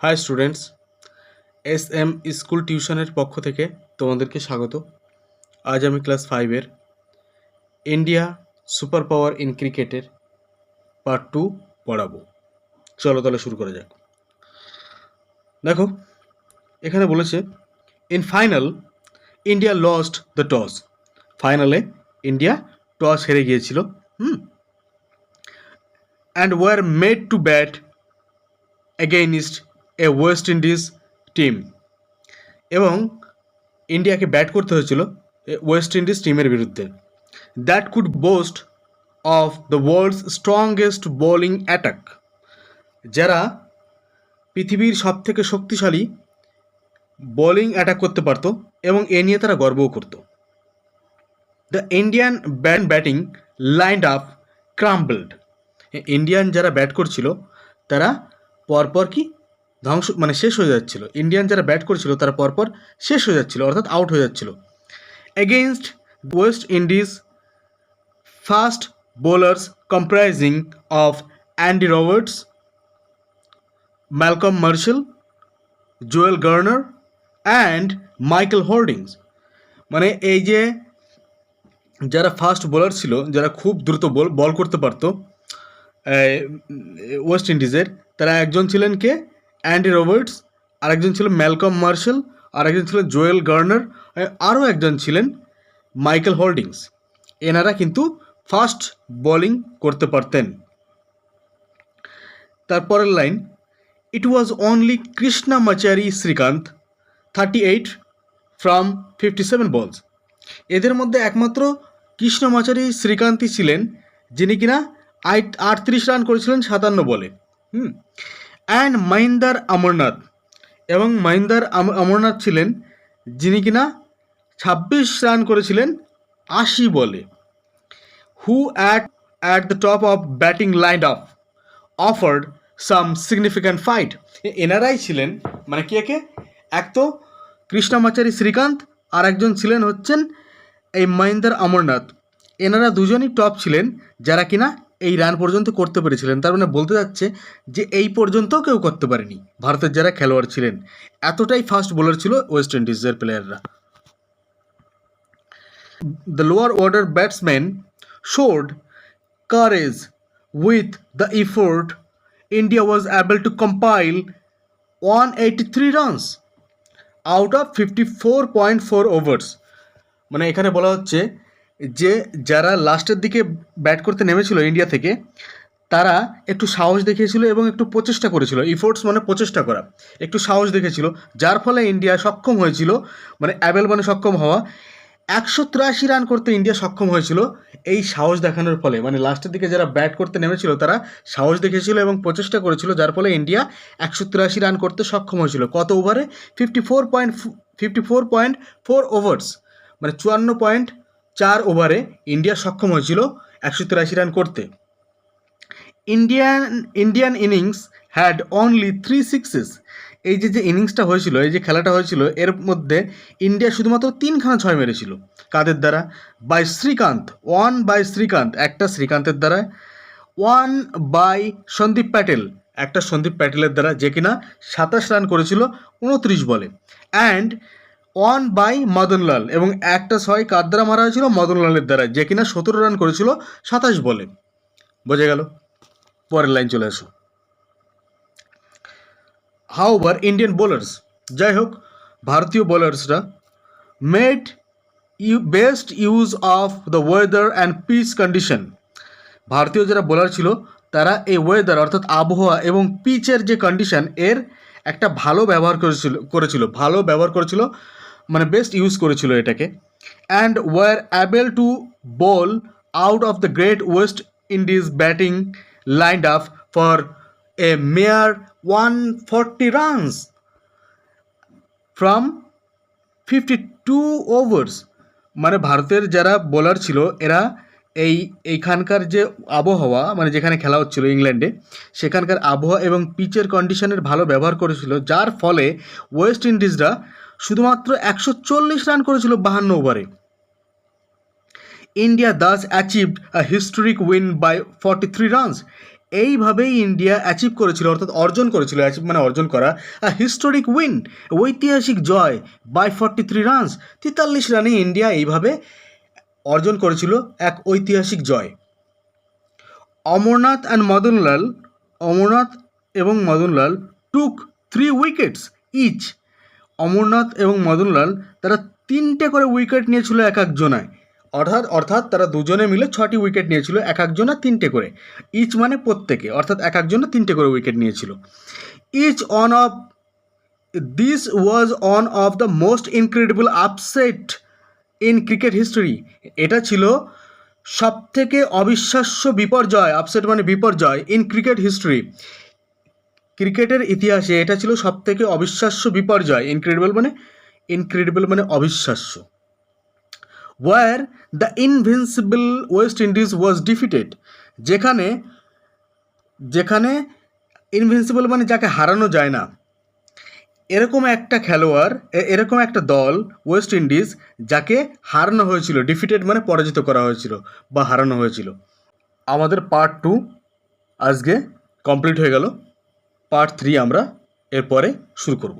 High students, S school টিউশনের পক্ষ থেকে তোমাদেরকে স্বাগত। আজ আমি ক্লাস 5-এর ইন্ডিয়া সুপার পাওয়ার ইন ক্রিকেটের পার্ট 2 পড়াবো। চলো তাহলে শুরু করা যাক। দেখো, এখানে বলেছে in final India lost the toss. ফাইনালে ইন্ডিয়া টস হেরে গিয়েছিল and were made to bat against a West Indies team. এবং ইন্ডিয়াকে ব্যাট করতে হয়েছিল ওয়েস্ট ইন্ডিজ টিমের বিরুদ্ধে। That could boast of the world's strongest bowling attack, যারা পৃথিবীর সবথেকে শক্তিশালী বোলিং অ্যাটাক করতে পারতো এবং এ নিয়ে তারা গর্বও করতো। The Indian batting lined up crumbled. Indian যারা ব্যাট করছিল তারা পরপর শেষ হয়ে যাচ্ছিল। ইন্ডিয়ান যারা ব্যাট করছিল তারা পরপর শেষ হয়ে যাচ্ছিল, অর্থাৎ আউট হয়ে যাচ্ছিল। Against West Indies fast bowlers comprising of Andy Roberts, Malcolm Marshall, Joel Garner and Michael holdings. মানে এই যে যারা ফাস্ট বোলার ছিল, যারা খুব দ্রুত বল করতে পারতো ওয়েস্ট ইন্ডিজের, তারা একজন ছিলেন অ্যান্ডি রবার্টস, আরেকজন ছিল ম্যালকম মার্শেল, আরেকজন ছিল জোয়েল গার্নার, আরও একজন ছিলেন মাইকেল হোল্ডিংস। এনারা কিন্তু ফাস্ট বোলিং করতে পারতেন। তারপরের লাইন, it was only Krishnamachari Srikkanth 38 from 57 balls. এদের মধ্যে একমাত্র কৃষ্ণমাচারি শ্রীকান্তই ছিলেন যিনি কিনা 38 রান করেছিলেন 57 বলে। অ্যান্ড মহিন্দার অমরনাথ, এবং মহিন্দার অমরনাথ ছিলেন যিনি কিনা 26 রান করেছিলেন 80 বলে। Who at the top of batting line up offered some significant fight. এনারাই ছিলেন, মানে কে এক তো কৃষ্ণমাচারি শ্রীকান্ত আর একজন ছিলেন হচ্ছেন এই মহিন্দার অমরনাথ। এনারা দুজনই টপ ছিলেন যারা কিনা এই রান পর্যন্ত করতে পেরেছিলেন। তার মানে বলতে যাচ্ছে যে এই পর্যন্তও কেউ করতে পারেনি ভারতের যারা খেলোয়াড় ছিলেন। এতটাই ফাস্ট বোলার ছিল ওয়েস্ট ইন্ডিজের প্লেয়াররা। The lower order batsmen showed courage with the effort. India was able to compile 183 runs out of 54.4 overs. মানে এখানে বলা হচ্ছে যে যারা লাস্টের দিকে ব্যাট করতে নেমেছিল ইন্ডিয়া থেকে, তারা একটু সাহস দেখিয়েছিল এবং একটু প্রচেষ্টা করেছিল। ইফোর্টস মানে প্রচেষ্টা করা, একটু সাহস দেখেছিল, যার ফলে ইন্ডিয়া সক্ষম হয়েছিল, মানে অ্যাবেল মানে সক্ষম হওয়া, 183 রান করতে ইন্ডিয়া সক্ষম হয়েছিল এই সাহস দেখানোর ফলে। মানে লাস্টের দিকে যারা ব্যাট করতে নেমেছিল তারা সাহস দেখেছিল এবং প্রচেষ্টা করেছিল, যার ফলে ইন্ডিয়া 183 রান করতে সক্ষম হয়েছিল। কত ওভারে? 54.4 ওভার্স, মানে 54.4 ওভারে ইন্ডিয়া সক্ষম হয়েছিল 183 রান করতে। Indian innings had only 3 sixes. এই যে ইনিংসটা হয়েছিল, এই যে খেলাটা হয়েছিল, এর মধ্যে ইন্ডিয়া শুধুমাত্র 3খানা 6 মেরেছিল। কাদের দ্বারা? বাই শ্রীকান্ত, 1 বাই শ্রীকান্ত, একটা শ্রীকান্তের দ্বারা, 1 বাই সন্দীপ প্যাটেল, একটা সন্দীপ প্যাটেলের দ্বারা, যে কিনা 27 রান করেছিল 29 বলে, অ্যান্ড 1 বাই মদনলাল, এবং একটা 6 কার দ্বারা মারা হয়েছিল? মদনলালের দ্বারা, যে কিনা 17 রান করেছিল 27 বলে। বোঝা গেল? পরের লাইন চলে আসো। হাউভার ইন্ডিয়ান বোলার্স, যাই হোক ভারতীয় বোলার্সরা made best use of the weather and pitch condition. ভারতীয় যারা বোলার ছিল তারা এই ওয়েদার অর্থাৎ আবহাওয়া এবং পিচের যে কন্ডিশন, এর একটা ভালো ব্যবহার করেছিল, মানে বেস্ট ইউজ করেছিল এটাকে। And were able to bowl out of the great West Indies batting lined up for a mere 140 runs from 52 overs। মানে ভারতের যারা বোলার ছিল এরা এইখানকার যে আবহাওয়া, মানে যেখানে খেলা হচ্ছিল ইংল্যান্ডে, সেখানকার আবহাওয়া এবং পিচের কন্ডিশনের ভালো ব্যবহার করেছিল, যার ফলে ওয়েস্ট ইন্ডিজরা শুধুমাত্র 140 রান করেছিল 52 ওভারে। India thus achieved a historic win by 43 runs. এইভাবেই ইন্ডিয়া অ্যাচিভ করেছিল, অর্থাৎ অর্জন করেছিল, অ্যাচিভ মানে অর্জন করা, হিস্টোরিক উইন, ঐতিহাসিক জয় বাই 43 রানস, 43 রানে ইন্ডিয়া এইভাবে অর্জন করেছিল এক ঐতিহাসিক জয়। অমরনাথ এবং মদনলাল টুক 3 উইকেটস ইচ। অমরনাথ এবং মদনলাল তারা 3টে করে উইকেট নিয়েছিল এক একজনায়, অর্থাৎ তারা দুজনে মিলে 6টি উইকেট নিয়েছিল, এক একজনা 3টে করে, ইচ মানে প্রত্যেকে, অর্থাৎ এক একজনা 3টে করে উইকেট নিয়েছিল। This was on of the most incredible upset in cricket history. এটা ছিল সবথেকে অবিশ্বাস্য বিপর্যয়, আপসেট মানে বিপর্যয়, ইন ক্রিকেট হিস্ট্রি, ক্রিকেটের ইতিহাসে এটা ছিল সবথেকে অবিশ্বাস্য বিপর্যয়। ইনক্রেডিবল মানে অবিশ্বাস্য। Were the invincible West Indies was defeated, যেখানে ইনভিনসিবল মানে যাকে হারানো যায় না, এরকম একটা দল ওয়েস্ট ইন্ডিজ যাকে হারানো হয়েছিল, ডিফিটেড মানে পরাজিত করা হয়েছিল বা হারানো হয়েছিল। আমাদের পার্ট 2 আজকে কমপ্লিট হয়ে গেল, পার্ট 3 আমরা এরপরে শুরু করব।